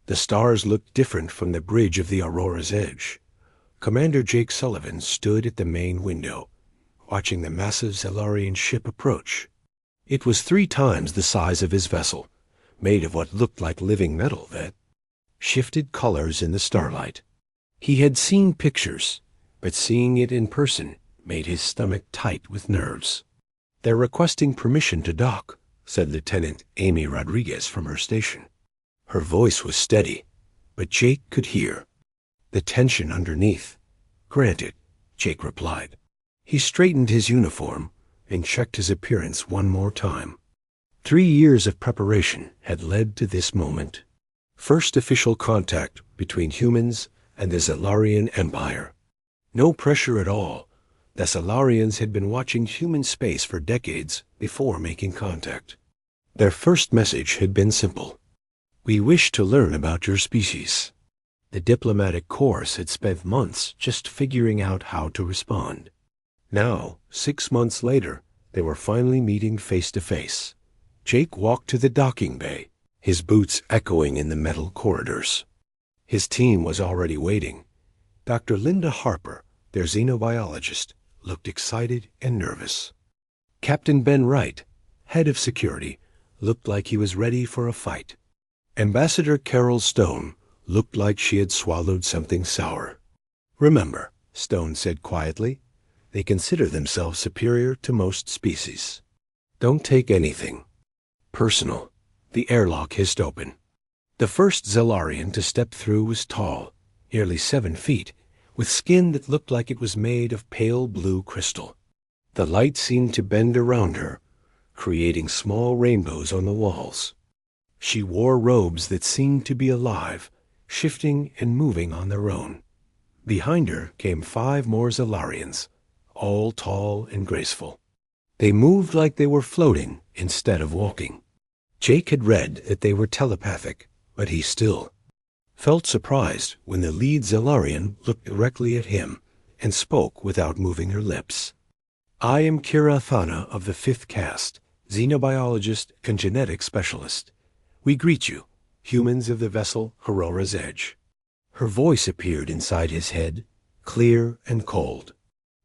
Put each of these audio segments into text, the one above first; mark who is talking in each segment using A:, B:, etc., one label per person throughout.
A: The stars looked different from the bridge of the Aurora's edge. Commander Jake Sullivan stood at the main window, watching the massive Zellarian ship approach. It was 3 times the size of his vessel, made of what looked like living metal that shifted colors in the starlight. He had seen pictures, but seeing it in person made his stomach tight with nerves. "They're requesting permission to dock," said Lieutenant Amy Rodriguez from her station. Her voice was steady, but Jake could hear the tension underneath. "Granted," Jake replied. He straightened his uniform and checked his appearance one more time. 3 years of preparation had led to this moment. First official contact between humans and the Zellarian Empire. No pressure at all. The Zellarians had been watching human space for decades before making contact. Their first message had been simple. "We wish to learn about your species." The diplomatic course had spent months just figuring out how to respond. Now, 6 months later, they were finally meeting face to face. Jake walked to the docking bay, his boots echoing in the metal corridors. His team was already waiting. Dr. Linda Harper, their xenobiologist, looked excited and nervous. Captain Ben Wright, head of security, looked like he was ready for a fight. Ambassador Carol Stone looked like she had swallowed something sour. "Remember," Stone said quietly, "they consider themselves superior to most species. Don't take anything personal." The airlock hissed open. The first Zellarian to step through was tall, nearly 7 feet, with skin that looked like it was made of pale blue crystal. The light seemed to bend around her, creating small rainbows on the walls. She wore robes that seemed to be alive, shifting and moving on their own. Behind her came 5 more Zellarians, all tall and graceful. They moved like they were floating instead of walking. Jake had read that they were telepathic, but he still felt surprised when the lead Zellarian looked directly at him and spoke without moving her lips. "I am Kira Thana of the 5th caste, xenobiologist and genetic specialist. We greet you, humans of the vessel Aurora's Edge." Her voice appeared inside his head, clear and cold.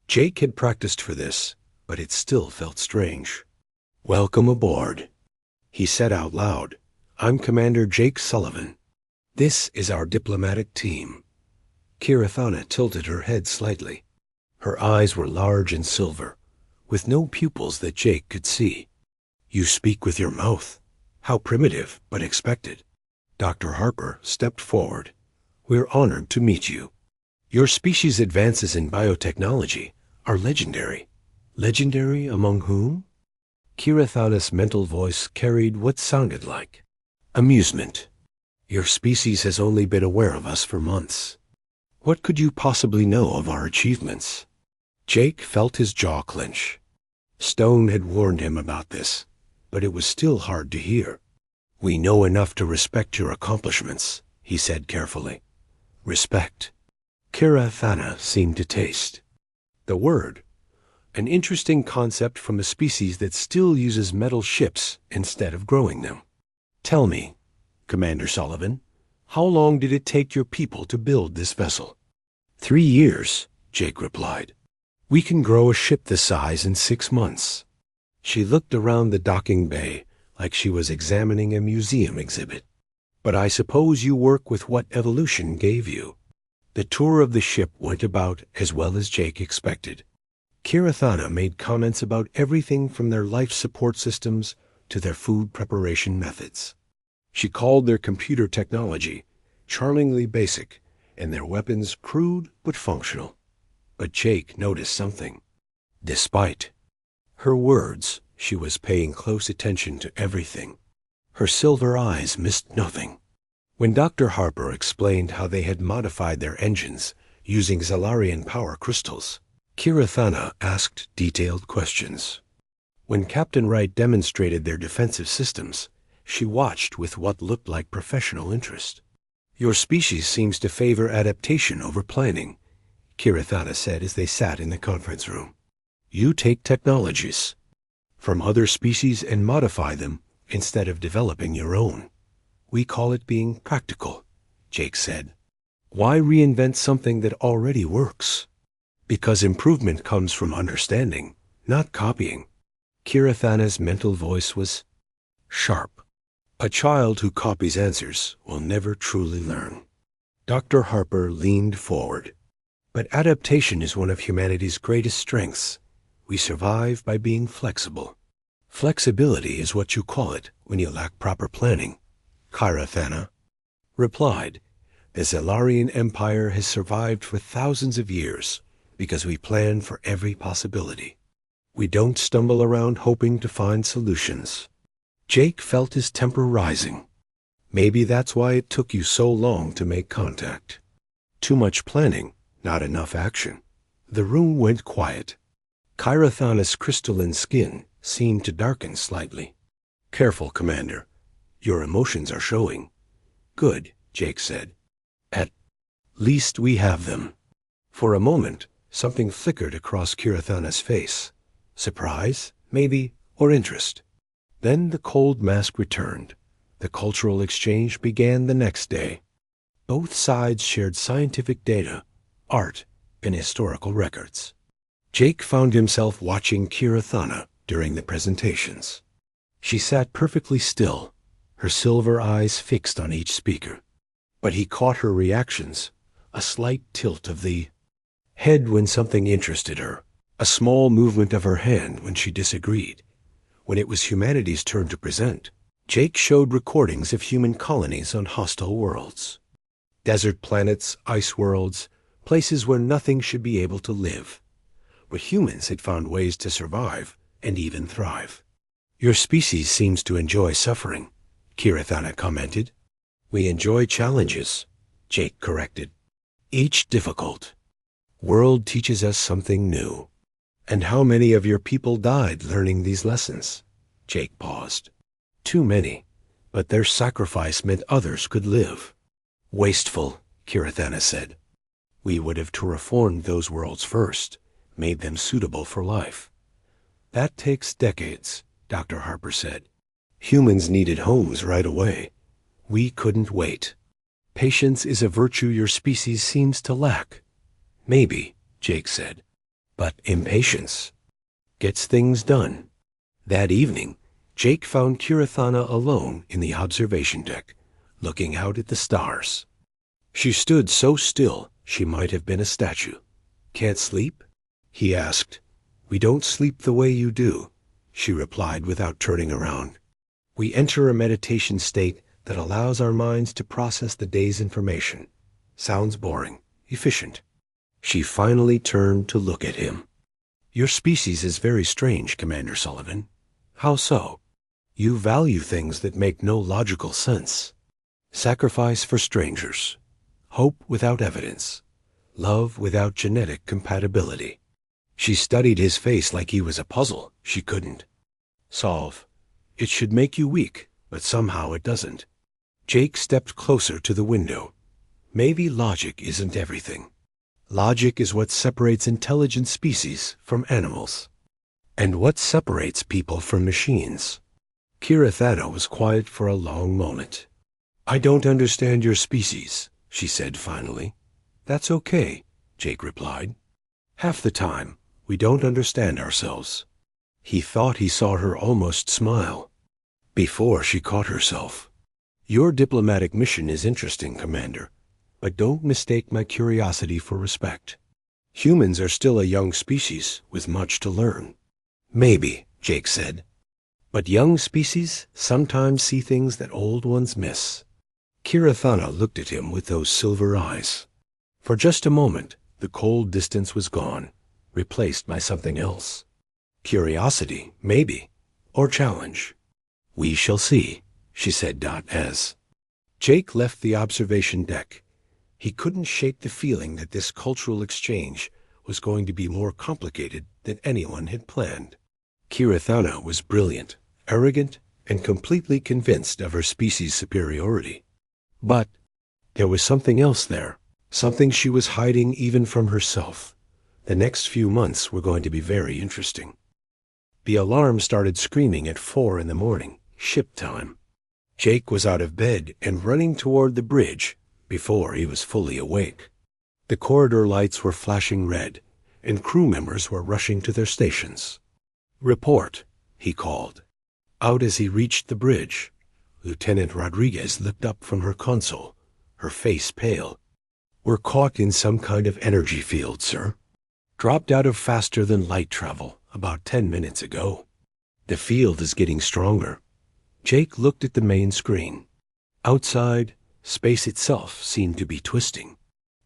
A: Jake had practiced for this, but it still felt strange. "Welcome aboard," he said out loud. "I'm Commander Jake Sullivan. This is our diplomatic team." Kirathana tilted her head slightly. Her eyes were large and silver, with no pupils that Jake could see. "You speak with your mouth. How primitive, but expected." Dr. Harper stepped forward. "We're honored to meet you. Your species' advances in biotechnology are legendary." "Legendary among whom?" Kirathana's mental voice carried what sounded like amusement. "Your species has only been aware of us for months. What could you possibly know of our achievements?" Jake felt his jaw clench. Stone had warned him about this, but it was still hard to hear. "We know enough to respect your accomplishments," he said carefully. "Respect." Kirathana seemed to taste the word. An interesting concept from a species that still uses metal ships instead of growing them. "Tell me, Commander Sullivan, how long did it take your people to build this vessel?" 3 years, Jake replied. "We can grow a ship this size in 6 months." She looked around the docking bay like she was examining a museum exhibit. "But I suppose you work with what evolution gave you." The tour of the ship went about as well as Jake expected. Kirathana made comments about everything from their life support systems to their food preparation methods. She called their computer technology charmingly basic and their weapons crude but functional. But Jake noticed something. Despite her words, she was paying close attention to everything. Her silver eyes missed nothing. When Dr. Harper explained how they had modified their engines using Zellarian power crystals, Kirathana asked detailed questions. When Captain Wright demonstrated their defensive systems, she watched with what looked like professional interest. "Your species seems to favor adaptation over planning," Kirathana said as they sat in the conference room. "You take technologies from other species and modify them instead of developing your own. We call it being practical." Jake said. Why reinvent something that already works? Because improvement comes from understanding, not copying. Kirathana's mental voice was sharp. A child who copies answers will never truly learn. Dr. Harper leaned forward. But adaptation is one of humanity's greatest strengths. We survive by being flexible. Flexibility is what you call it when you lack proper planning, Kirathana replied. The Zelarian Empire has survived for thousands of years because we plan for every possibility. We don't stumble around hoping to find solutions. Jake felt his temper rising. Maybe that's why it took you so long to make contact. Too much planning, not enough action. The room went quiet. Kirathana's crystalline skin seemed to darken slightly. Careful, Commander. Your emotions are showing. Good, Jake said. At least we have them. For a moment, something flickered across Kirathana's face. Surprise, maybe, or interest. Then the cold mask returned. The cultural exchange began the next day. Both sides shared scientific data, art, and historical records. Jake found himself watching Kirathana during the presentations. She sat perfectly still, her silver eyes fixed on each speaker. But he caught her reactions, a slight tilt of the head when something interested her, a small movement of her hand when she disagreed. When it was humanity's turn to present, Jake showed recordings of human colonies on hostile worlds. Desert planets, ice worlds, places where nothing should be able to live. But humans had found ways to survive and even thrive. Your species seems to enjoy suffering, Kirathana commented. We enjoy challenges, Jake corrected. Each difficult. World teaches us something new. And how many of your people died learning these lessons? Jake paused. Too many, but their sacrifice meant others could live. Wasteful, Kirathana said. We would have terraformed those worlds first, made them suitable for life. That takes decades, Dr. Harper said. Humans needed homes right away. We couldn't wait. Patience is a virtue your species seems to lack. Maybe, Jake said. But impatience gets things done. That evening, Jake found Kirathana alone in the observation deck, looking out at the stars. She stood so still she might have been a statue. Can't sleep? He asked. We don't sleep the way you do, she replied without turning around. We enter a meditation state that allows our minds to process the day's information. Sounds boring, efficient. She finally turned to look at him. Your species is very strange, Commander Sullivan. How so? You value things that make no logical sense. Sacrifice for strangers. Hope without evidence. Love without genetic compatibility. She studied his face like he was a puzzle she couldn't solve. It should make you weak, but somehow it doesn't. Jake stepped closer to the window. Maybe logic isn't everything. Logic is what separates intelligent species from animals. And what separates people from machines. Kirathana was quiet for a long moment. I don't understand your species, she said finally. That's okay, Jake replied. Half the time, we don't understand ourselves. He thought he saw her almost smile. Before she caught herself. Your diplomatic mission is interesting, Commander, but don't mistake my curiosity for respect. Humans are still a young species with much to learn. Maybe, Jake said. But young species sometimes see things that old ones miss. Kirathana looked at him with those silver eyes. For just a moment, the cold distance was gone, replaced by something else. Curiosity, maybe, or challenge. We shall see, she said. As Jake left the observation deck, he couldn't shake the feeling that this cultural exchange was going to be more complicated than anyone had planned. Kirathana was brilliant, arrogant, and completely convinced of her species' superiority. But there was something else there, something she was hiding even from herself. The next few months were going to be very interesting. The alarm started screaming at 4 a.m, ship time. Jake was out of bed and running toward the bridge before he was fully awake. The corridor lights were flashing red, and crew members were rushing to their stations. "Report," he called. Out as he reached the bridge, Lieutenant Rodriguez looked up from her console, her face pale. "We're caught in some kind of energy field, sir. Dropped out of faster-than-light travel about 10 minutes ago. The field is getting stronger." Jake looked at the main screen. Outside, space itself seemed to be twisting.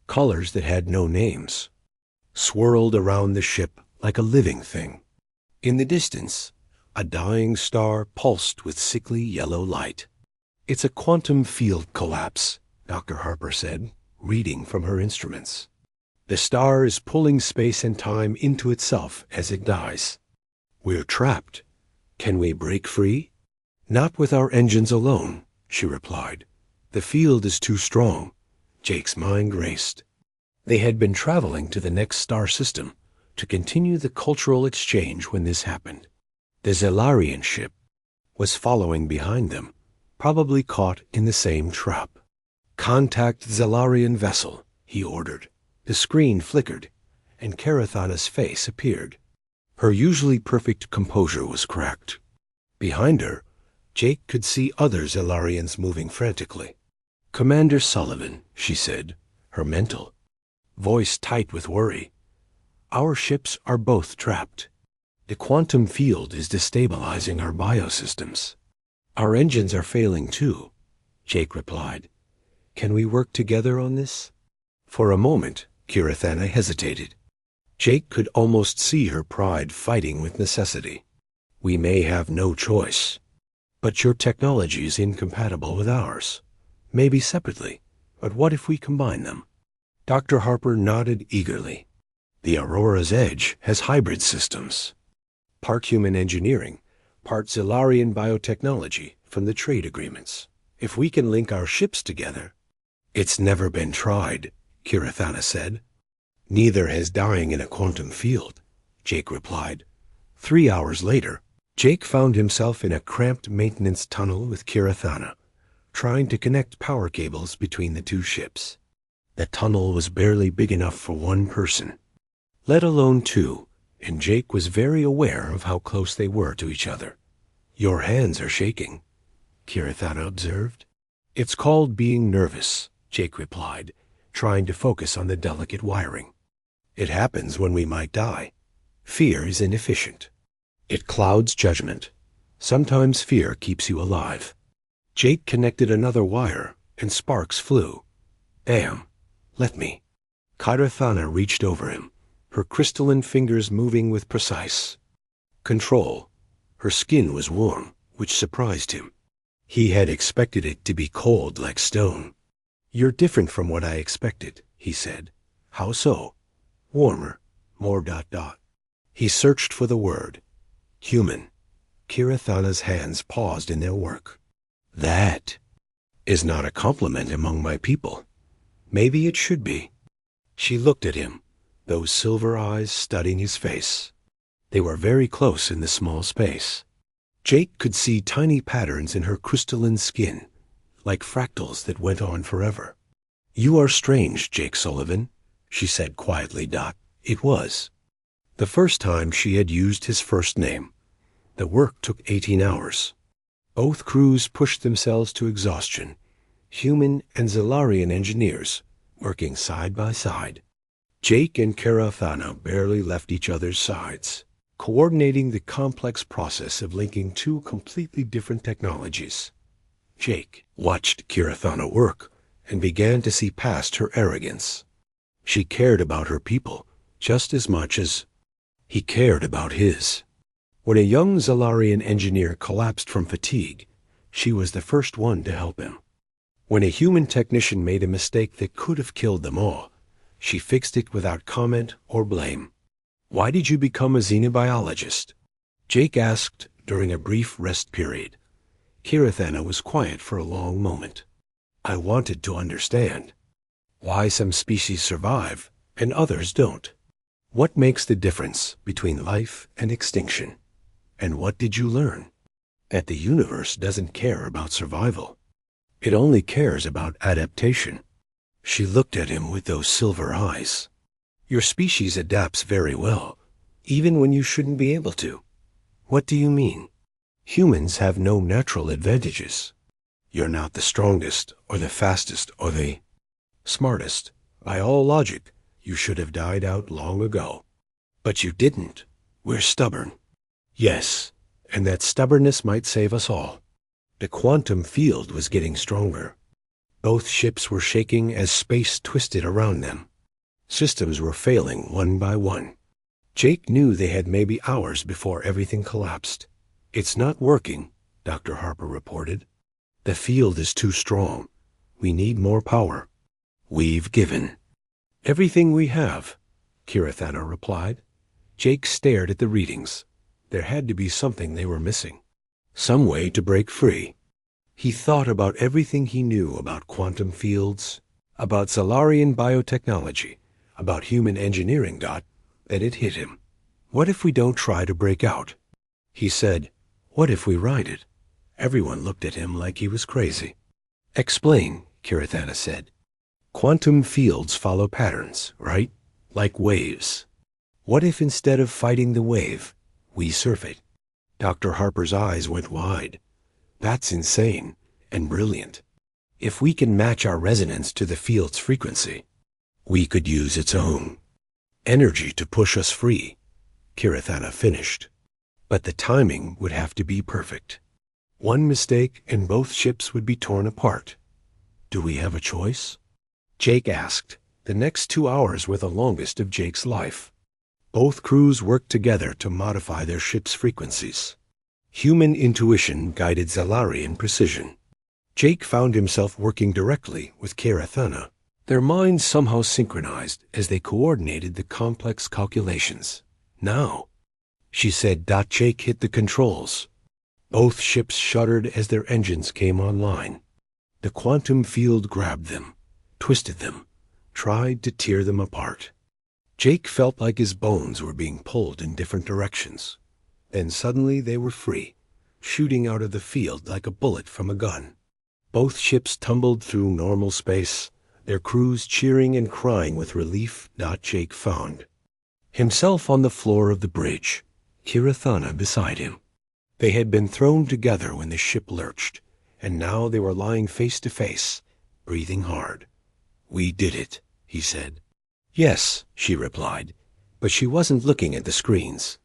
A: Colors that had no names swirled around the ship like a living thing. In the distance, a dying star pulsed with sickly yellow light. "It's a quantum field collapse," Dr. Harper said, reading from her instruments. "The star is pulling space and time into itself as it dies. We're trapped. Can we break free?" "Not with our engines alone," she replied. "The field is too strong." Jake's mind raced. They had been traveling to the next star system to continue the cultural exchange when this happened. The Zellarian ship was following behind them, probably caught in the same trap. "Contact Zellarian vessel," he ordered. The screen flickered, and Karathana's face appeared. Her usually perfect composure was cracked. Behind her, Jake could see other Zellarians moving frantically. "Commander Sullivan," she said, her mental voice tight with worry. "Our ships are both trapped. The quantum field is destabilizing our biosystems." "Our engines are failing too," Jake replied. "Can we work together on this?" For a moment, Karathana hesitated. Jake could almost see her pride fighting with necessity. "We may have no choice. But your technology is incompatible with ours. Maybe separately, but what if we combine them?" Dr. Harper nodded eagerly. "The Aurora's Edge has hybrid systems. Part human engineering, part Zellarian biotechnology from the trade agreements. If we can link our ships together—" "It's never been tried," Karathana said. "Neither has dying in a quantum field," Jake replied. 3 hours later, Jake found himself in a cramped maintenance tunnel with Karathana, trying to connect power cables between the two ships. The tunnel was barely big enough for one person, let alone two, and Jake was very aware of how close they were to each other. "Your hands are shaking," Karathana observed. "It's called being nervous," Jake replied, trying to focus on the delicate wiring. "It happens when we might die. Fear is inefficient. It clouds judgment. Sometimes fear keeps you alive." Jake connected another wire, and sparks flew. "Bam! Let me." Karathana reached over him, her crystalline fingers moving with precise control. Her skin was warm, which surprised him. He had expected it to be cold like stone. "You're different from what I expected," he said. "How so?" "Warmer, more ... He searched for the word. "Human." Karathana's hands paused in their work. "That is not a compliment among my people. Maybe it should be." She looked at him, those silver eyes studying his face. They were very close in the small space. Jake could see tiny patterns in her crystalline skin, like fractals that went on forever. "You are strange, Jake Sullivan," she said quietly. It was the first time she had used his first name. The work took 18 hours. Both crews pushed themselves to exhaustion, human and Zellarian engineers working side by side. Jake and Karathana barely left each other's sides, coordinating the complex process of linking two completely different technologies. Jake watched Karathana work and began to see past her arrogance. She cared about her people just as much as he cared about his. When a young Zellarian engineer collapsed from fatigue, she was the first one to help him. When a human technician made a mistake that could have killed them all, she fixed it without comment or blame. "Why did you become a xenobiologist?" Jake asked during a brief rest period. Karathana was quiet for a long moment. "I wanted to understand why some species survive and others don't. What makes the difference between life and extinction? And what did you learn? That the universe doesn't care about survival. It only cares about adaptation." She looked at him with those silver eyes. Your species adapts very well, even when you shouldn't be able to. What do you mean? Humans have no natural advantages. You're not the strongest, or the fastest, or the smartest. By all logic, you should have died out long ago. But you didn't. We're stubborn. Yes, and that stubbornness might save us all. The quantum field was getting stronger. Both ships were shaking as space twisted around them. Systems were failing one by one. Jake knew they had maybe hours before everything collapsed. It's not working, Dr. Harper reported. The field is too strong. We need more power. We've given. Everything we have, Kirathana replied. Jake stared at the readings. There had to be something they were missing. Some way to break free. He thought about everything he knew about quantum fields, about Solarian biotechnology, about human engineering, and it hit him. What if we don't try to break out? He said, what if we ride it? Everyone looked at him like he was crazy. Explain, Kirathana said. Quantum fields follow patterns, right? Like waves. What if instead of fighting the wave, we surf it? Dr. Harper's eyes went wide. That's insane and brilliant. If we can match our resonance to the field's frequency, we could use its own energy to push us free, Kirathana finished. But the timing would have to be perfect. One mistake and both ships would be torn apart. Do we have a choice? Jake asked. The next 2 hours were the longest of Jake's life. Both crews worked together to modify their ship's frequencies. Human intuition guided Zalarian precision. Jake found himself working directly with Kirathana. Their minds somehow synchronized as they coordinated the complex calculations. Now, she said. Jake hit the controls. Both ships shuddered as their engines came online. The quantum field grabbed them, twisted them, tried to tear them apart. Jake felt like his bones were being pulled in different directions. Then suddenly they were free, shooting out of the field like a bullet from a gun. Both ships tumbled through normal space, their crews cheering and crying with relief. Jake found himself on the floor of the bridge, Kirathana beside him. They had been thrown together when the ship lurched, and now they were lying face to face, breathing hard. We did it, he said. Yes, she replied, but she wasn't looking at the screens.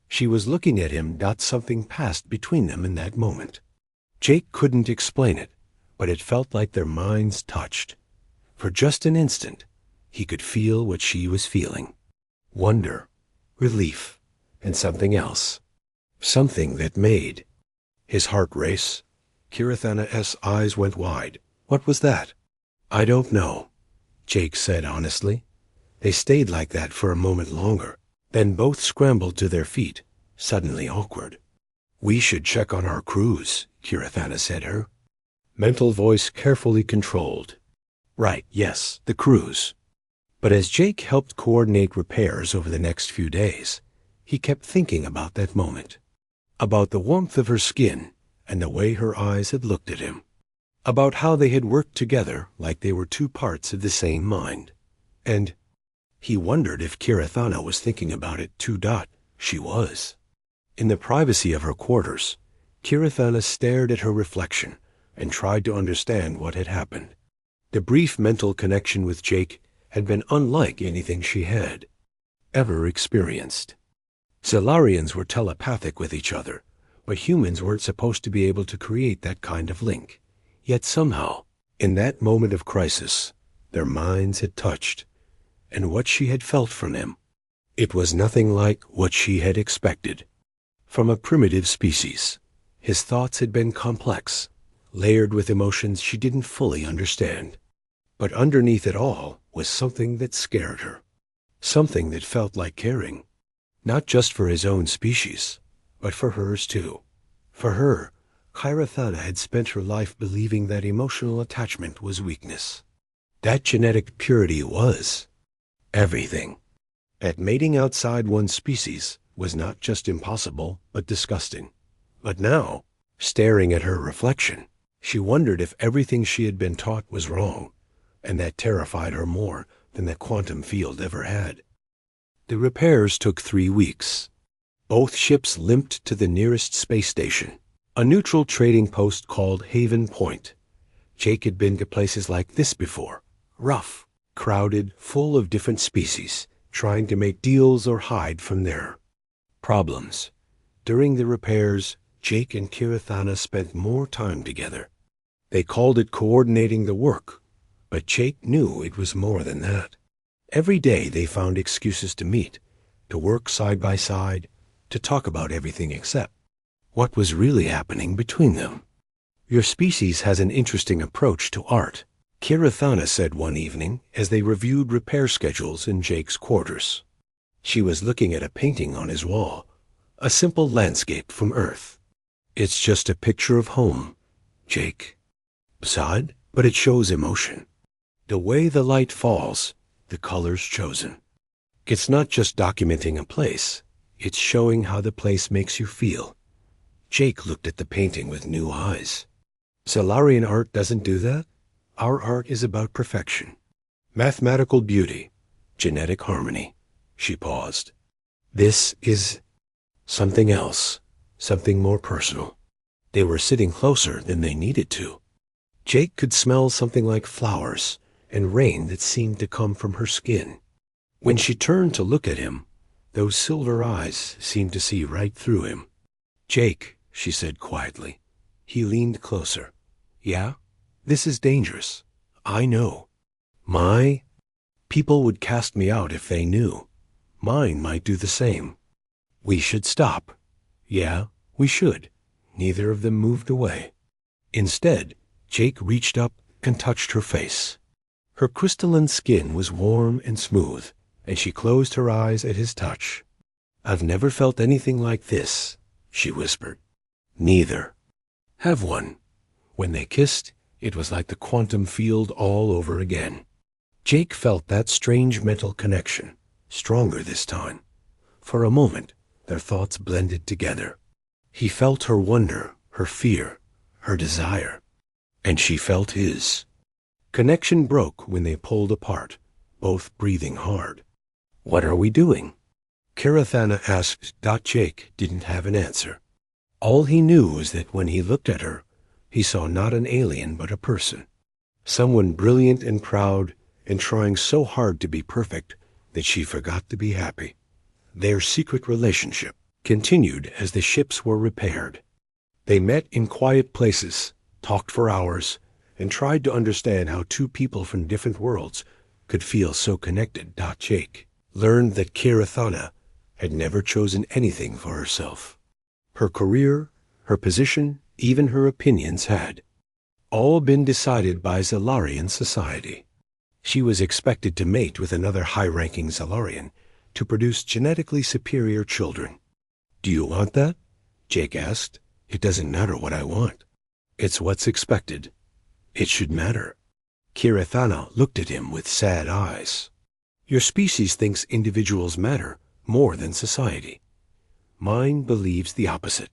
A: She was looking at him. Something passed between them in that moment. Jake couldn't explain it, but it felt like their minds touched. For just an instant, he could feel what she was feeling. Wonder, relief, and something else. Something that made his heart race. Kirathana's eyes went wide. What was that? I don't know, Jake said honestly. They stayed like that for a moment longer. Then both scrambled to their feet, suddenly awkward. We should check on our crews, Kirathana said her mental voice carefully controlled. Right, yes, the crews. But as Jake helped coordinate repairs over the next few days, he kept thinking about that moment. About the warmth of her skin and the way her eyes had looked at him. About how they had worked together like they were two parts of the same mind. And he wondered if Kirathana was thinking about it too. She was. In the privacy of her quarters, Kirathana stared at her reflection and tried to understand what had happened. The brief mental connection with Jake had been unlike anything she had ever experienced. Solarians were telepathic with each other, but humans weren't supposed to be able to create that kind of link. Yet somehow, in that moment of crisis, their minds had touched, and what she had felt from him, it was nothing like what she had expected. From a primitive species, his thoughts had been complex, layered with emotions she didn't fully understand. But underneath it all was something that scared her, something that felt like caring, not just for his own species, but for hers too. For her, Kirathana had spent her life believing that emotional attachment was weakness. That genetic purity was everything. That mating outside one's species was not just impossible, but disgusting. But now, staring at her reflection, she wondered if everything she had been taught was wrong, and that terrified her more than the quantum field ever had. The repairs took 3 weeks. Both ships limped to the nearest space station, a neutral trading post called Haven Point. Jake had been to places like this before, rough, crowded, full of different species, trying to make deals or hide from their problems. During the repairs, Jake and Kirathana spent more time together. They called it coordinating the work, but Jake knew it was more than that. Every day they found excuses to meet, to work side by side, to talk about everything except what was really happening between them. "Your species has an interesting approach to art," Kirathana said one evening as they reviewed repair schedules in Jake's quarters. She was looking at a painting on his wall, a simple landscape from Earth. "It's just a picture of home, Jake. Sad, but it shows emotion. The way the light falls, the colors chosen. It's not just documenting a place, it's showing how the place makes you feel." Jake looked at the painting with new eyes. "Solarian art doesn't do that. Our art is about perfection. Mathematical beauty, genetic harmony." She paused. "This is something else, something more personal." They were sitting closer than they needed to. Jake could smell something like flowers and rain that seemed to come from her skin. When she turned to look at him, those silver eyes seemed to see right through him. "Jake," she said quietly. He leaned closer. "Yeah, this is dangerous. I know. My people would cast me out if they knew. Mine might do the same. We should stop." "Yeah, we should." Neither of them moved away. Instead, Jake reached up and touched her face. Her crystalline skin was warm and smooth, and she closed her eyes at his touch. "I've never felt anything like this," she whispered. "Neither." "Have one." When they kissed, it was like the quantum field all over again. Jake felt that strange mental connection, stronger this time. For a moment, their thoughts blended together. He felt her wonder, her fear, her desire, and she felt his. Connection broke when they pulled apart, both breathing hard. "What are we doing?" Kirathana asked. Jake didn't have an answer. All he knew was that when he looked at her, he saw not an alien but a person. Someone brilliant and proud and trying so hard to be perfect that she forgot to be happy. Their secret relationship continued as the ships were repaired. They met in quiet places, talked for hours, and tried to understand how two people from different worlds could feel so connected. Jake learned that Kirathana had never chosen anything for herself. Her career, her position, even her opinions had all been decided by Zalarian society. She was expected to mate with another high-ranking Zalarian to produce genetically superior children. "Do you want that?" Jake asked. "It doesn't matter what I want. It's what's expected. It should matter." Kirathana looked at him with sad eyes. "Your species thinks individuals matter more than society. Mine believes the opposite.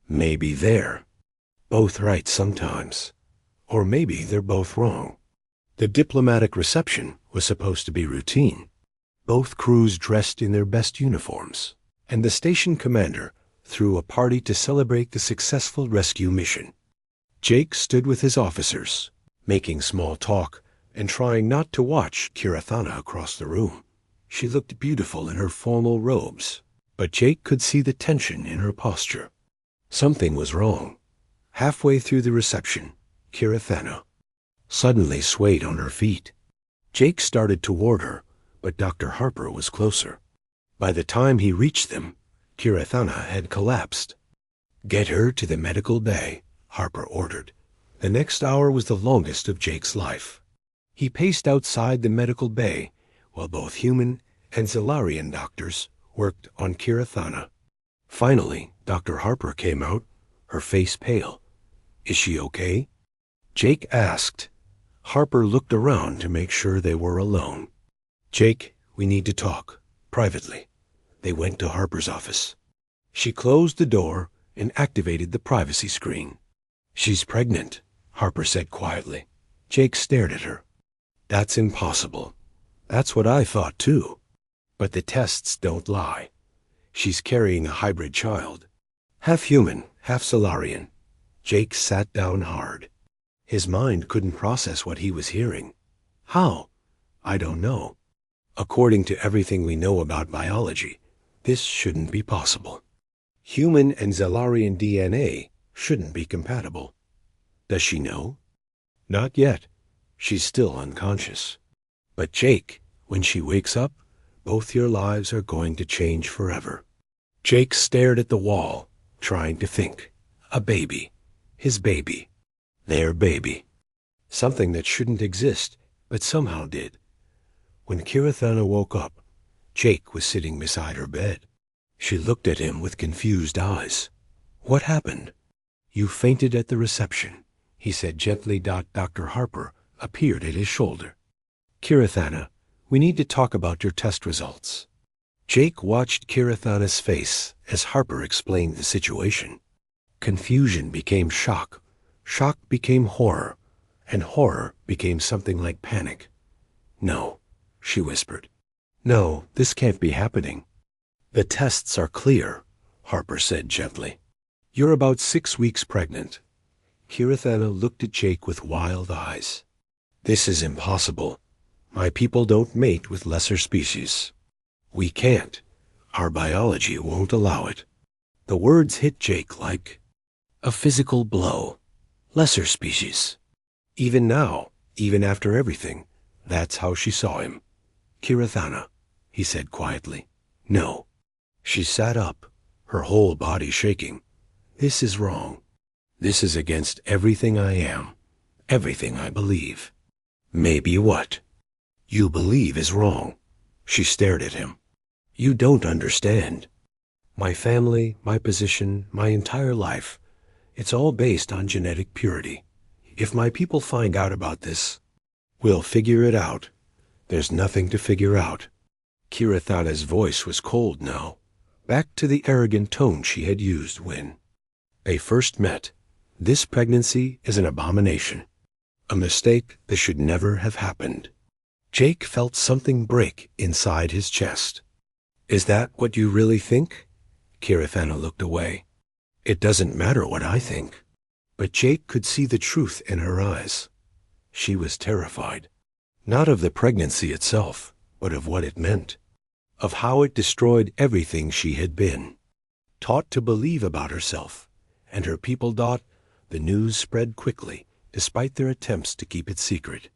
A: Maybe they're both right sometimes, or maybe they're both wrong." The diplomatic reception was supposed to be routine. Both crews dressed in their best uniforms, and the station commander threw a party to celebrate the successful rescue mission. Jake stood with his officers, making small talk and trying not to watch Kirathana across the room. She looked beautiful in her formal robes, but Jake could see the tension in her posture. Something was wrong. Halfway through the reception, Kirathana suddenly swayed on her feet. Jake started toward her, but Dr. Harper was closer. By the time he reached them, Kirathana had collapsed. "Get her to the medical bay," Harper ordered. The next hour was the longest of Jake's life. He paced outside the medical bay while both human and Zalarian doctors worked on Kirathana. Finally, Dr. Harper came out, her face pale. "Is she okay?" Jake asked. Harper looked around to make sure they were alone. "Jake, we need to talk, privately." They went to Harper's office. She closed the door and activated the privacy screen. "She's pregnant," Harper said quietly. Jake stared at her. That's impossible. That's what I thought too. But the tests don't lie. She's carrying a hybrid child. Half human, half Solarian. Jake sat down hard. His mind couldn't process what he was hearing. How? I don't know. According to everything we know about biology, this shouldn't be possible. Human and Zellarian DNA shouldn't be compatible. Does she know? Not yet. She's still unconscious. But Jake, when she wakes up, both your lives are going to change forever. Jake stared at the wall, trying to think. A baby. His baby. Their baby. Something that shouldn't exist, but somehow did. When Kirathana woke up, Jake was sitting beside her bed. She looked at him with confused eyes. What happened? You fainted at the reception, he said gently. Dr. Harper appeared at his shoulder. Kirathana, we need to talk about your test results. Jake watched Kirathana's face as Harper explained the situation. Confusion became shock. Shock became horror. And horror became something like panic. No, she whispered. No, this can't be happening. The tests are clear, Harper said gently. You're about 6 weeks pregnant. Kirathana looked at Jake with wild eyes. This is impossible. My people don't mate with lesser species. We can't. Our biology won't allow it. The words hit Jake like a physical blow. Lesser species. Even now, even after everything, that's how she saw him. Kirathana, he said quietly. No. She sat up, her whole body shaking. This is wrong. This is against everything I am, everything I believe. Maybe what? You believe is wrong. She stared at him. You don't understand. My family, my position, my entire life, it's all based on genetic purity. If my people find out about this, we'll figure it out. There's nothing to figure out. Kirathana's voice was cold now, back to the arrogant tone she had used when they first met. This pregnancy is an abomination. A mistake that should never have happened. Jake felt something break inside his chest. Is that what you really think? Kirathana looked away. It doesn't matter what I think. But Jake could see the truth in her eyes. She was terrified. Not of the pregnancy itself, but of what it meant. Of how it destroyed everything she had been. Taught to believe about herself, and her people thought the news spread quickly, despite their attempts to keep it secret.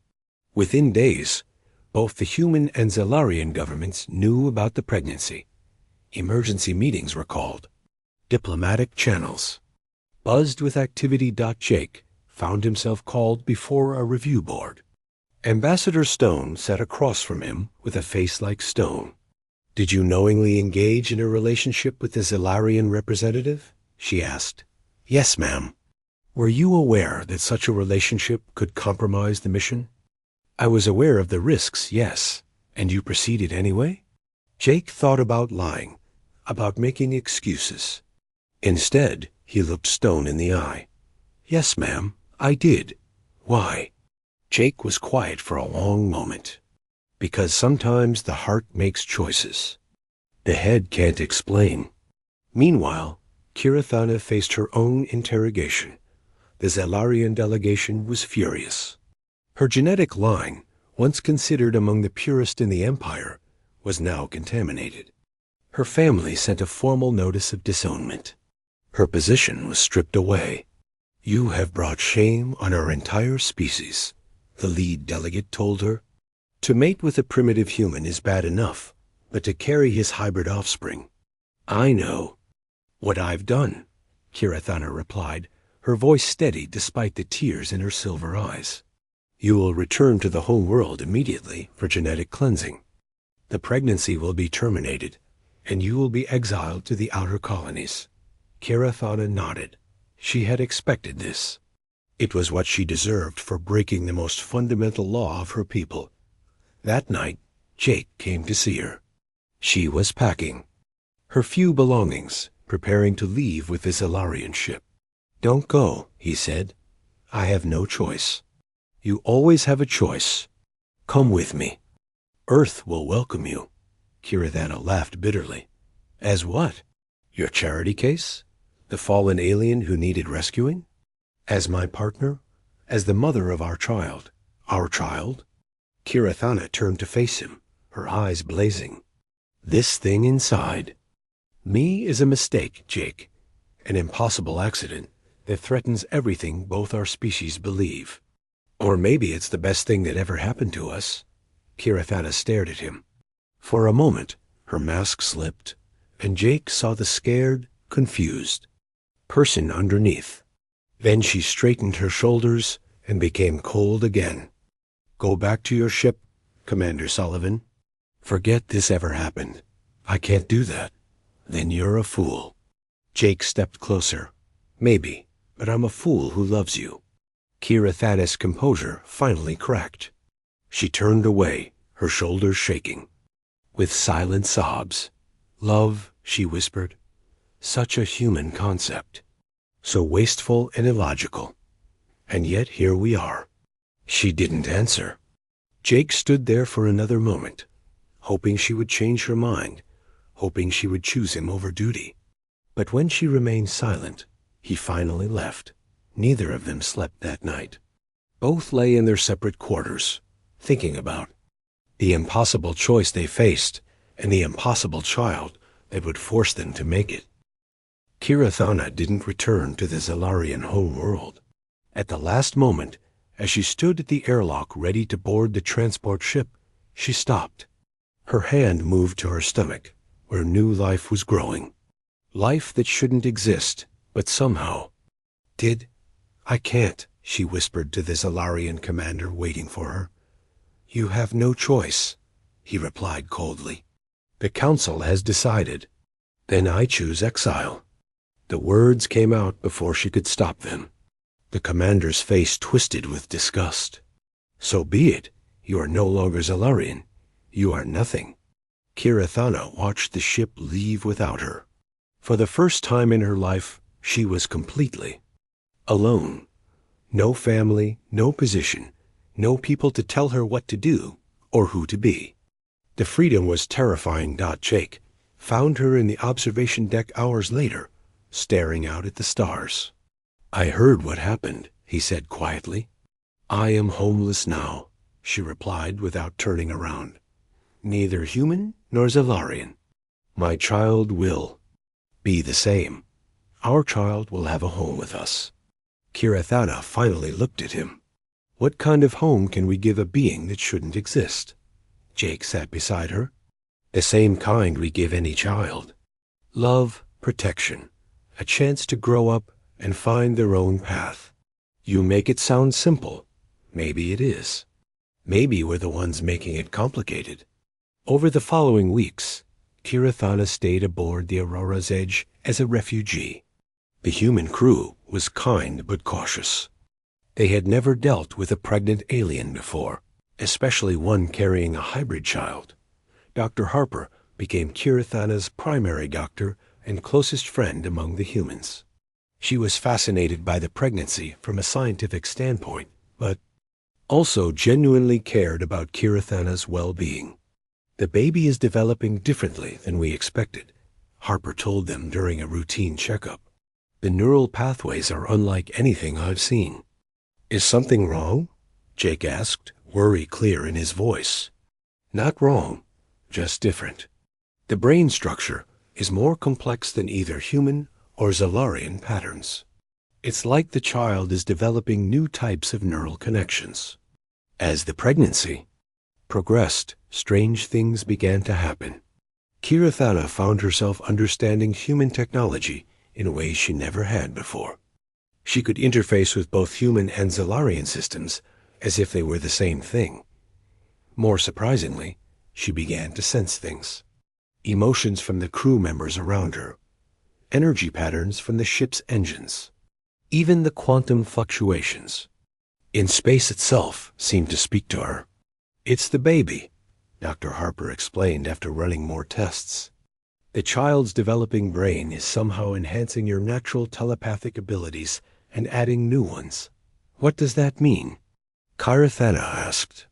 A: Within days, both the human and Zellarian governments knew about the pregnancy. Emergency meetings were called. Diplomatic channels. Buzzed with activity. Jake found himself called before a review board. Ambassador Stone sat across from him with a face like stone. Did you knowingly engage in a relationship with the Zellarian representative? She asked. Yes, ma'am. Were you aware that such a relationship could compromise the mission? I was aware of the risks, yes. And you proceeded anyway? Jake thought about lying, about making excuses. Instead, he looked Stone in the eye. Yes, ma'am, I did. Why? Jake was quiet for a long moment. Because sometimes the heart makes choices. The head can't explain. Meanwhile, Kirathana faced her own interrogation. The Zellarian delegation was furious. Her genetic line, once considered among the purest in the Empire, was now contaminated. Her family sent a formal notice of disownment. Her position was stripped away. You have brought shame on our entire species, the lead delegate told her. To mate with a primitive human is bad enough, but to carry his hybrid offspring. I know what I've done, Kirathana replied, her voice steady despite the tears in her silver eyes. You will return to the home world immediately for genetic cleansing. The pregnancy will be terminated, and you will be exiled to the outer colonies. Kirathana nodded. She had expected this. It was what she deserved for breaking the most fundamental law of her people. That night, Jake came to see her. She was packing her few belongings, preparing to leave with the Zellarian ship. Don't go, he said. I have no choice. You always have a choice. Come with me. Earth will welcome you." Kirathana laughed bitterly. "As what? Your charity case? The fallen alien who needed rescuing? As my partner? As the mother of our child? Our child?" Kirathana turned to face him, her eyes blazing. "This thing inside. Me is a mistake, Jake. An impossible accident that threatens everything both our species believe. Or maybe it's the best thing that ever happened to us." Kirathana stared at him. For a moment, her mask slipped, and Jake saw the scared, confused person underneath. Then she straightened her shoulders and became cold again. "Go back to your ship, Commander Sullivan. Forget this ever happened. I can't do that." "Then you're a fool." Jake stepped closer. "Maybe, but I'm a fool who loves you." Kirathana's composure finally cracked. She turned away, her shoulders shaking. With silent sobs, "Love," she whispered. "Such a human concept. So wasteful and illogical. And yet here we are." She didn't answer. Jake stood there for another moment, hoping she would change her mind, hoping she would choose him over duty. But when she remained silent, he finally left. Neither of them slept that night. Both lay in their separate quarters, thinking about the impossible choice they faced and the impossible child that would force them to make it. Kirathana didn't return to the Zalarian home world. At the last moment, as she stood at the airlock ready to board the transport ship, she stopped. Her hand moved to her stomach, where new life was growing. Life that shouldn't exist, but somehow did. "I can't," she whispered to the Zalarian commander waiting for her. "You have no choice," he replied coldly. "The council has decided. Then I choose exile." The words came out before she could stop them. The commander's face twisted with disgust. "So be it. You are no longer Zalarian. You are nothing." Kirathana watched the ship leave without her. For the first time in her life, she was completely alone. No family, no position, no people to tell her what to do or who to be. The freedom was terrifying. Jake found her in the observation deck hours later, staring out at the stars. "I heard what happened," he said quietly. "I am homeless now," she replied without turning around. "Neither human nor Zalarian. My child will be the same. Our child will have a home with us." Kirathana finally looked at him. "What kind of home can we give a being that shouldn't exist?" Jake sat beside her. "The same kind we give any child. Love, protection, a chance to grow up and find their own path." You make it sound simple. Maybe it is. Maybe we're the ones making it complicated. Over the following weeks, Kirathana stayed aboard the Aurora's Edge as a refugee. The human crew was kind but cautious. They had never dealt with a pregnant alien before, especially one carrying a hybrid child. Dr. Harper became Kirathana's primary doctor and closest friend among the humans. She was fascinated by the pregnancy from a scientific standpoint, but also genuinely cared about Kirathana's well-being. "The baby is developing differently than we expected," Harper told them during a routine checkup. "The neural pathways are unlike anything I've seen." "Is something wrong?" Jake asked, worry clear in his voice. "Not wrong, just different. The brain structure is more complex than either human or Zalarian patterns. It's like the child is developing new types of neural connections. As the pregnancy progressed, strange things began to happen. Kirathana found herself understanding human technology in ways she never had before. She could interface with both human and Zalarian systems as if they were the same thing. More surprisingly, she began to sense things. Emotions from the crew members around her. Energy patterns from the ship's engines. Even the quantum fluctuations in space itself seemed to speak to her. "It's the baby," Dr. Harper explained after running more tests. "The child's developing brain is somehow enhancing your natural telepathic abilities and adding new ones." "What does that mean?" Kirathana asked.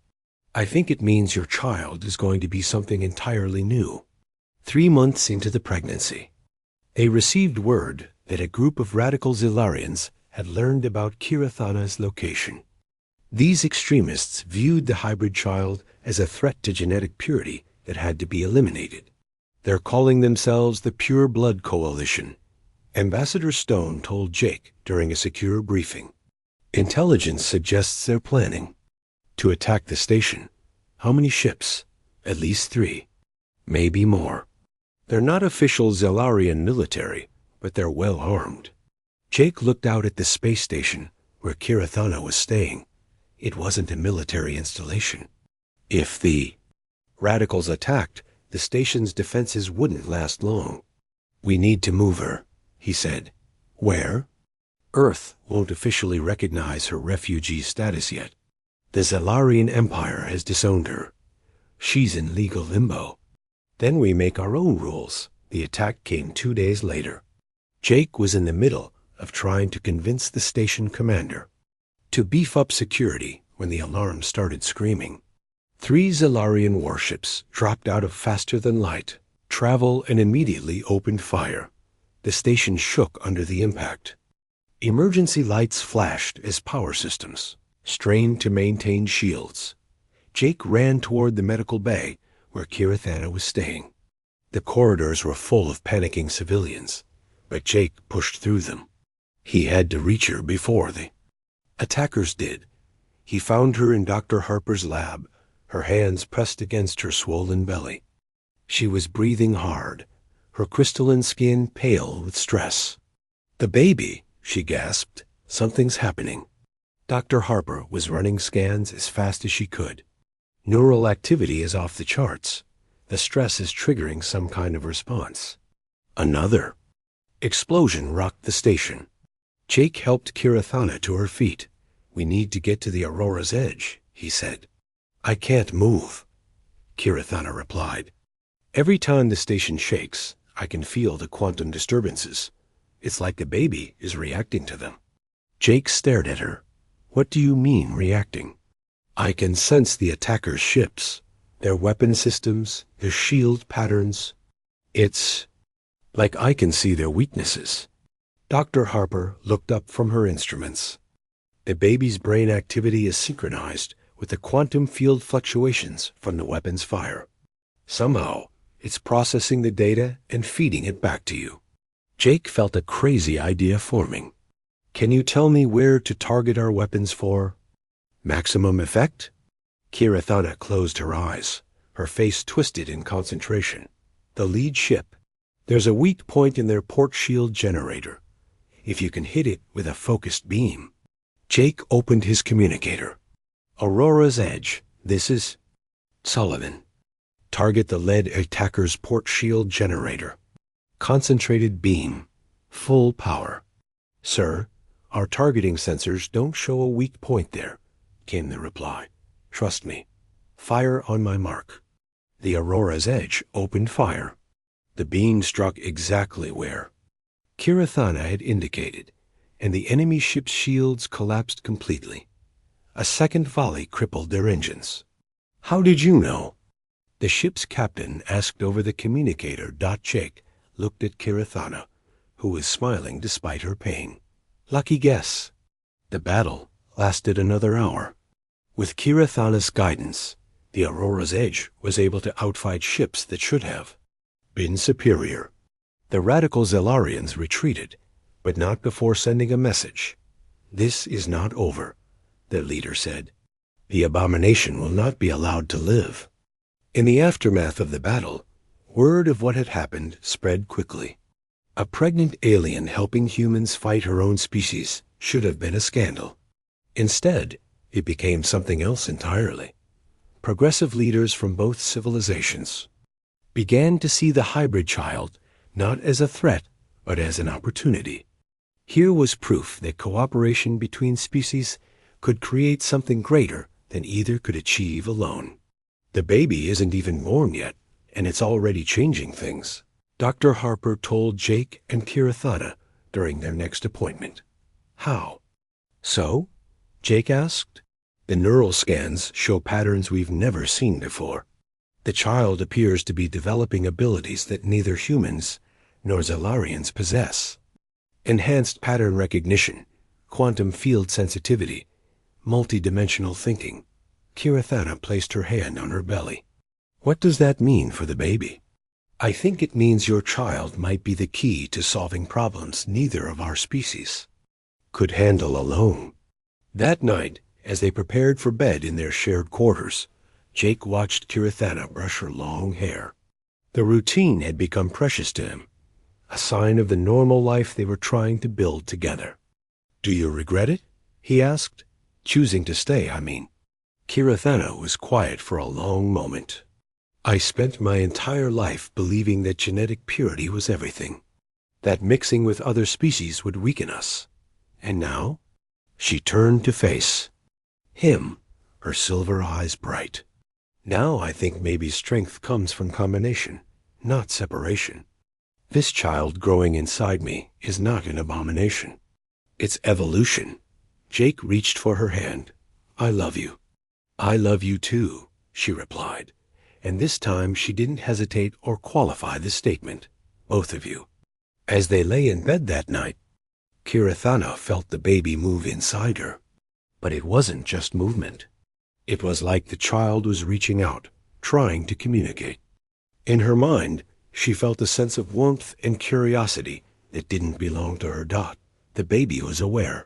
A: I think it means your child is going to be something entirely new. 3 months into the pregnancy, they received word that a group of radical Zilarians had learned about Kirathana's location. These extremists viewed the hybrid child as a threat to genetic purity that had to be eliminated. They're calling themselves the Pure Blood Coalition. Ambassador Stone told Jake during a secure briefing. Intelligence suggests they're planning to attack the station. How many ships? At least 3. Maybe more. They're not official Zellarian military, but they're well armed. Jake looked out at the space station where Kirathana was staying. It wasn't a military installation. If the radicals attacked, the station's defenses wouldn't last long. We need to move her, he said. Where? Earth won't officially recognize her refugee status yet. The Zellarian Empire has disowned her. She's in legal limbo. Then we make our own rules. The attack came 2 days later. Jake was in the middle of trying to convince the station commander to beef up security when the alarm started screaming. 3 Zellarian warships dropped out of faster-than-light travel and immediately opened fire. The station shook under the impact. Emergency lights flashed as power systems strained to maintain shields. Jake ran toward the medical bay where Kirathana was staying. The corridors were full of panicking civilians, but Jake pushed through them. He had to reach her before the attackers did. He found her in Dr. Harper's lab, her hands pressed against her swollen belly. She was breathing hard, her crystalline skin pale with stress. "The baby," she gasped. "Something's happening." Dr. Harper was running scans as fast as she could. Neural activity is off the charts. The stress is triggering some kind of response. Another explosion rocked the station. Jake helped Kirathana to her feet. "We need to get to the Aurora's edge," he said. "I can't move," Kirathana replied. "Every time the station shakes, I can feel the quantum disturbances. It's like the baby is reacting to them." Jake stared at her. "What do you mean, reacting?" "I can sense the attackers' ships, their weapon systems, their shield patterns. It's like I can see their weaknesses." Dr. Harper looked up from her instruments. "The baby's brain activity is synchronized with the quantum field fluctuations from the weapon's fire. Somehow, it's processing the data and feeding it back to you." Jake felt a crazy idea forming. "Can you tell me where to target our weapons for maximum effect?" Kirathana closed her eyes, her face twisted in concentration. "The lead ship. There's a weak point in their port shield generator. If you can hit it with a focused beam." Jake opened his communicator. "Aurora's edge. This is Sullivan. Target the lead attacker's port shield generator. Concentrated beam. Full power." "Sir, our targeting sensors don't show a weak point there," came the reply. "Trust me. Fire on my mark." The Aurora's edge opened fire. The beam struck exactly where Kirathana had indicated, and the enemy ship's shields collapsed completely. A second volley crippled their engines. "How did you know?" The ship's captain asked over the communicator. Jake looked at Kirathana, who was smiling despite her pain. "Lucky guess." The battle lasted another hour. With Kirathana's guidance, the Aurora's edge was able to outfight ships that should have been superior. The radical Zellarians retreated, but not before sending a message. "This is not over," their leader said. "The abomination will not be allowed to live." In the aftermath of the battle, word of what had happened spread quickly. A pregnant alien helping humans fight her own species should have been a scandal. Instead, it became something else entirely. Progressive leaders from both civilizations began to see the hybrid child not as a threat, but as an opportunity. Here was proof that cooperation between species could create something greater than either could achieve alone. "The baby isn't even born yet, and it's already changing things," Dr. Harper told Jake and Kirathana during their next appointment. "How?" "So?" Jake asked. The neural scans show patterns we've never seen before. The child appears to be developing abilities that neither humans nor Zellarians possess. Enhanced pattern recognition, quantum field sensitivity, multidimensional thinking. Kirathana placed her hand on her belly. What does that mean for the baby? I think it means your child might be the key to solving problems neither of our species could handle alone. That night, as they prepared for bed in their shared quarters, Jake watched Kirathana brush her long hair. The routine had become precious to him, a sign of the normal life they were trying to build together. Do you regret it? He asked. Choosing to stay, I mean. Kirathana was quiet for a long moment. I spent my entire life believing that genetic purity was everything, that mixing with other species would weaken us. And now? She turned to face him, her silver eyes bright. Now I think maybe strength comes from combination, not separation. This child growing inside me is not an abomination. It's evolution. Jake reached for her hand. I love you. I love you too, she replied. And this time she didn't hesitate or qualify the statement. Both of you. As they lay in bed that night, Kirathana felt the baby move inside her. But it wasn't just movement. It was like the child was reaching out, trying to communicate. In her mind, she felt a sense of warmth and curiosity that didn't belong to her Dot. The baby was aware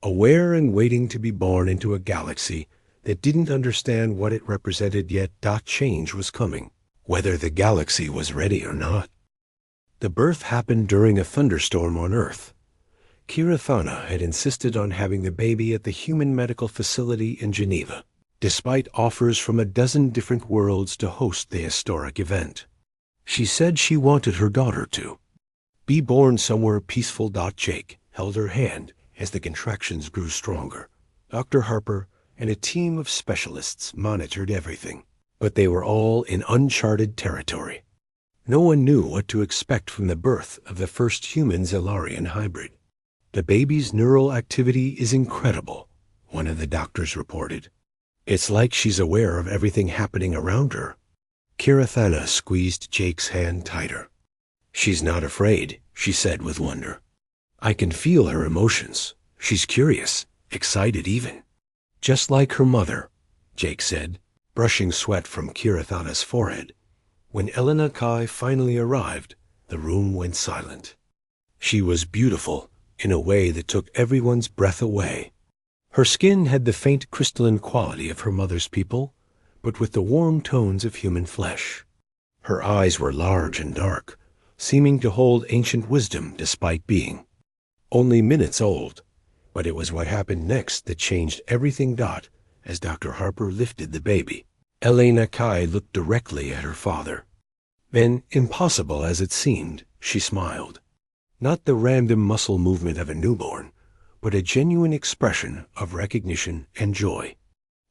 A: and waiting to be born into a galaxy that didn't understand what it represented, yet Dot change was coming, whether the galaxy was ready or not. The birth happened during a thunderstorm on Earth. Kirathana had insisted on having the baby at the Human Medical Facility in Geneva, despite offers from a dozen different worlds to host the historic event. She said she wanted her daughter to be born somewhere peaceful. Jake held her hand as the contractions grew stronger. Dr. Harper and a team of specialists monitored everything, but they were all in uncharted territory. No one knew what to expect from the birth of the first human-Zellarian hybrid. The baby's neural activity is incredible, one of the doctors reported. It's like she's aware of everything happening around her. Kirathana squeezed Jake's hand tighter. She's not afraid, she said with wonder. I can feel her emotions. She's curious, excited even. Just like her mother, Jake said, brushing sweat from Kirathana's forehead. When Elena Kai finally arrived, the room went silent. She was beautiful in a way that took everyone's breath away. Her skin had the faint crystalline quality of her mother's people, but with the warm tones of human flesh. Her eyes were large and dark, seeming to hold ancient wisdom despite being only minutes old. But it was what happened next that changed everything. As Dr. Harper lifted the baby, Elena Kai looked directly at her father. Then, impossible as it seemed, she smiled. Not the random muscle movement of a newborn, but a genuine expression of recognition and joy.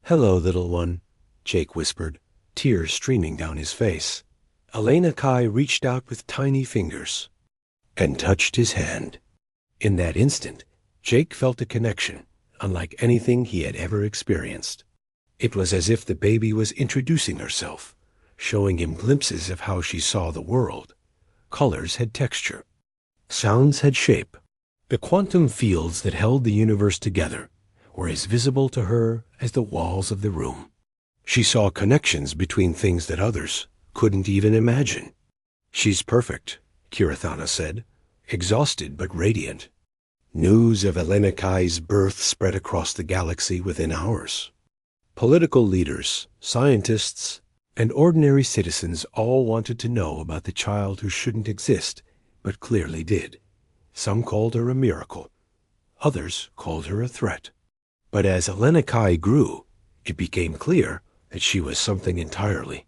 A: Hello, little one, Jake whispered, tears streaming down his face. Elena Kai reached out with tiny fingers and touched his hand. In that instant, Jake felt a connection unlike anything he had ever experienced. It was as if the baby was introducing herself, showing him glimpses of how she saw the world. Colors had texture. Sounds had shape. The quantum fields that held the universe together were as visible to her as the walls of the room. She saw connections between things that others couldn't even imagine. She's perfect, Kirathana said, exhausted but radiant. News of Elena Kai's birth spread across the galaxy within hours. Political leaders, scientists, and ordinary citizens all wanted to know about the child who shouldn't exist, but clearly did. Some called her a miracle. Others called her a threat. But as Elena Kai grew, it became clear that she was something entirely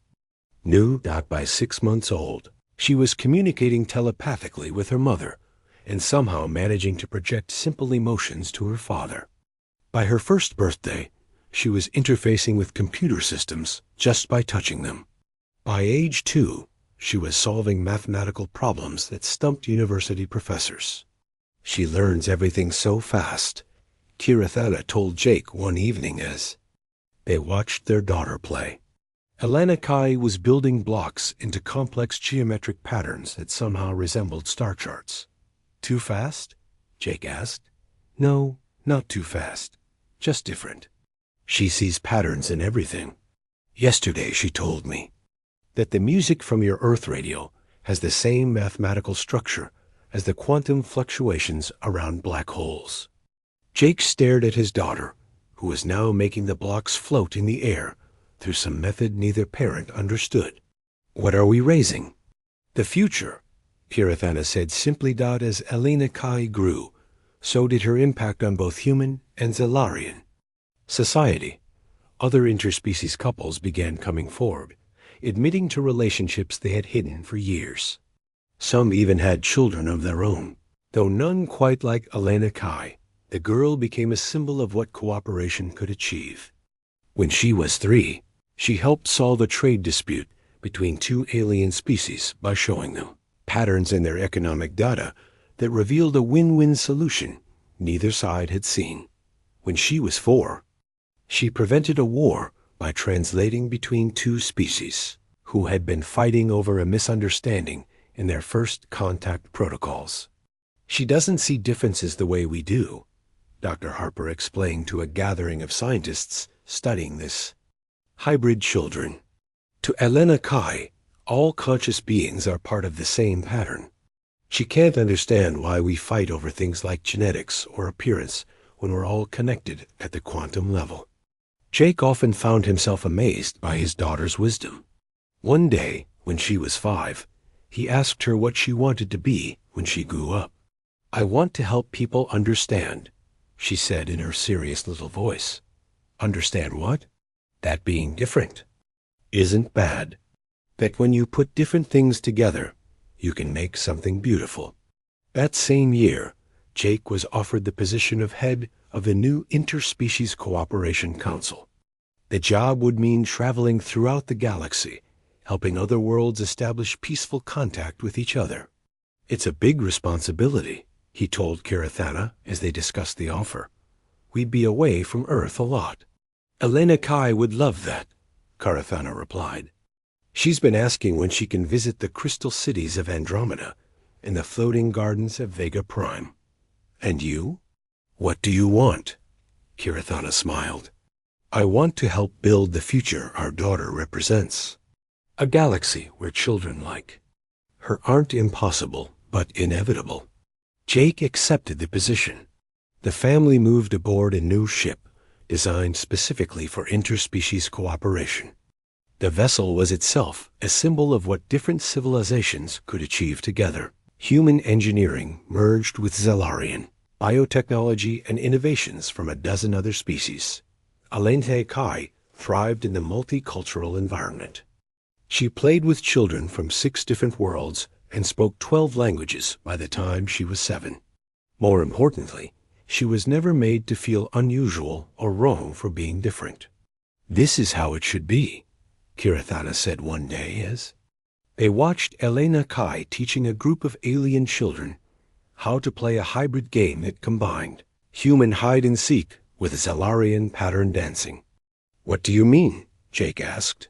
A: new. By 6 months old, she was communicating telepathically with her mother and somehow managing to project simple emotions to her father. By her first birthday, she was interfacing with computer systems just by touching them. By age 2, she was solving mathematical problems that stumped university professors. She learns everything so fast, Kirathana told Jake one evening as They watched their daughter play. Elena Kai was building blocks into complex geometric patterns that somehow resembled star charts. Too fast? Jake asked. No, not too fast. Just different. She sees patterns in everything. Yesterday she told me that the music from your Earth radio has the same mathematical structure as the quantum fluctuations around black holes. Jake stared at his daughter, who was now making the blocks float in the air through some method neither parent understood. What are we raising? The future, Kirathana said simply. As Elena Kai grew, so did her impact on both human and Zalarian society. Other interspecies couples began coming forward, admitting to relationships they had hidden for years. Some even had children of their own. Though none quite like Elena Kai, the girl became a symbol of what cooperation could achieve. When she was 3, she helped solve a trade dispute between 2 alien species by showing them patterns in their economic data that revealed a win-win solution neither side had seen. When she was 4, she prevented a war by translating between 2 species who had been fighting over a misunderstanding in their first contact protocols. She doesn't see differences the way we do, Dr. Harper explained to a gathering of scientists studying this. Hybrid children. To Elena Kai, all conscious beings are part of the same pattern. She can't understand why we fight over things like genetics or appearance when we're all connected at the quantum level. Jake often found himself amazed by his daughter's wisdom. One day, when she was 5, he asked her what she wanted to be when she grew up. I want to help people understand, she said in her serious little voice. Understand what? That being different isn't bad. That when you put different things together, you can make something beautiful. That same year, Jake was offered the position of head of the new Interspecies Cooperation Council. The job would mean traveling throughout the galaxy, helping other worlds establish peaceful contact with each other. It's a big responsibility, he told Kirathana as they discussed the offer. We'd be away from Earth a lot. Elena Kai would love that, Kirathana replied. She's been asking when she can visit the crystal cities of Andromeda and the floating gardens of Vega Prime. And you? What do you want? Kirathana smiled. I want to help build the future our daughter represents. A galaxy where children like her aren't impossible, but inevitable. Jake accepted the position. The family moved aboard a new ship designed specifically for interspecies cooperation. The vessel was itself a symbol of what different civilizations could achieve together. Human engineering merged with Zalarian, biotechnology and innovations from a dozen other species. Elena Kai thrived in the multicultural environment. She played with children from 6 different worlds and spoke 12 languages by the time she was 7. More importantly, she was never made to feel unusual or wrong for being different. This is how it should be, Kirathana said one day as they watched Elena Kai teaching a group of alien children how to play a hybrid game that combined human hide-and-seek with Zalarian pattern dancing. What do you mean? Jake asked.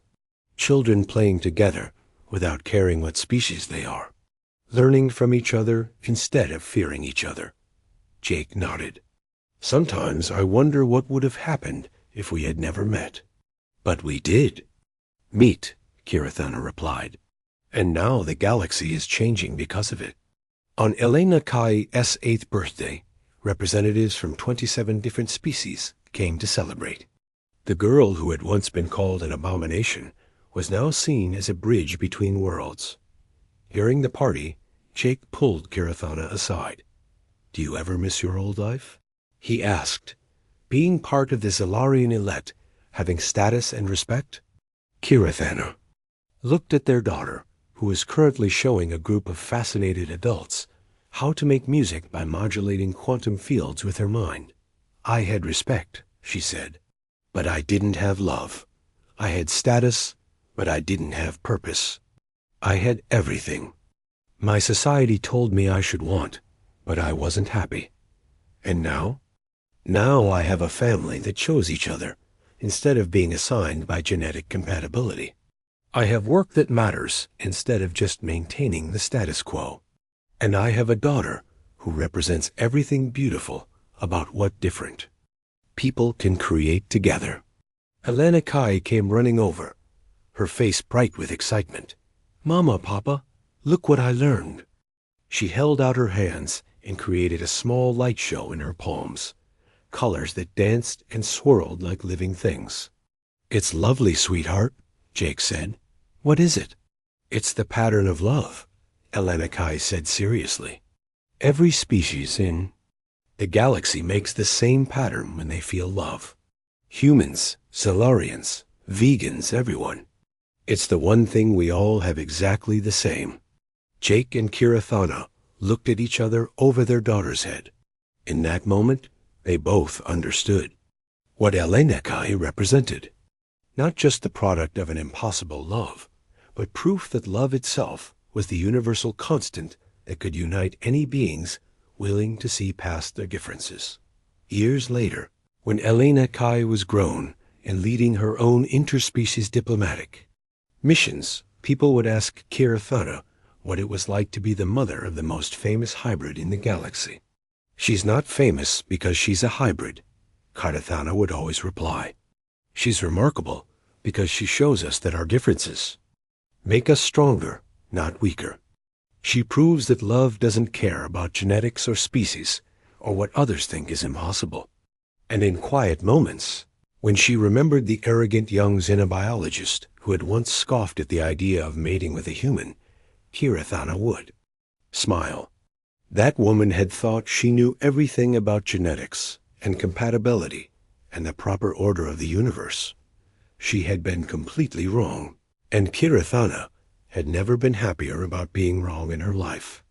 A: Children playing together without caring what species they are. Learning from each other instead of fearing each other. Jake nodded. Sometimes I wonder what would have happened if we had never met. But we did. Meet, Kirathana replied. And now the galaxy is changing because of it. On Elena Kai's 8th birthday, representatives from 27 different species came to celebrate. The girl who had once been called an abomination was now seen as a bridge between worlds. During the party, Jake pulled Kirathana aside. Do you ever miss your old life? He asked. Being part of the Zalarian elite, having status and respect? Kirathana looked at their daughter, who is currently showing a group of fascinated adults how to make music by modulating quantum fields with her mind. I had respect, she said, but I didn't have love. I had status, but I didn't have purpose. I had everything. My society told me I should want, but I wasn't happy. And now? Now I have a family that chose each other, instead of being assigned by genetic compatibility. I have work that matters instead of just maintaining the status quo. And I have a daughter who represents everything beautiful about what different people can create together. Elena Kai came running over, her face bright with excitement. Mama, Papa, look what I learned. She held out her hands and created a small light show in her palms, colors that danced and swirled like living things. It's lovely, sweetheart, Jake said. What is it? It's the pattern of love, Elena Kai said seriously. Every species in the galaxy makes the same pattern when they feel love. Humans, Solarians, vegans, everyone. It's the one thing we all have exactly the same. Jake and Kirathana looked at each other over their daughter's head. In that moment, they both understood what Elena Kai represented. Not just the product of an impossible love, but proof that love itself was the universal constant that could unite any beings willing to see past their differences. Years later, when Elena Kai was grown and leading her own interspecies diplomatic missions, people would ask Kirathana what it was like to be the mother of the most famous hybrid in the galaxy. She's not famous because she's a hybrid, Kirathana would always reply. She's remarkable because she shows us that our differences make us stronger, not weaker. She proves that love doesn't care about genetics or species or what others think is impossible. And in quiet moments, when she remembered the arrogant young xenobiologist who had once scoffed at the idea of mating with a human, Kirathana would smile. That woman had thought she knew everything about genetics and compatibility and the proper order of the universe. She had been completely wrong, and Kirathana had never been happier about being wrong in her life.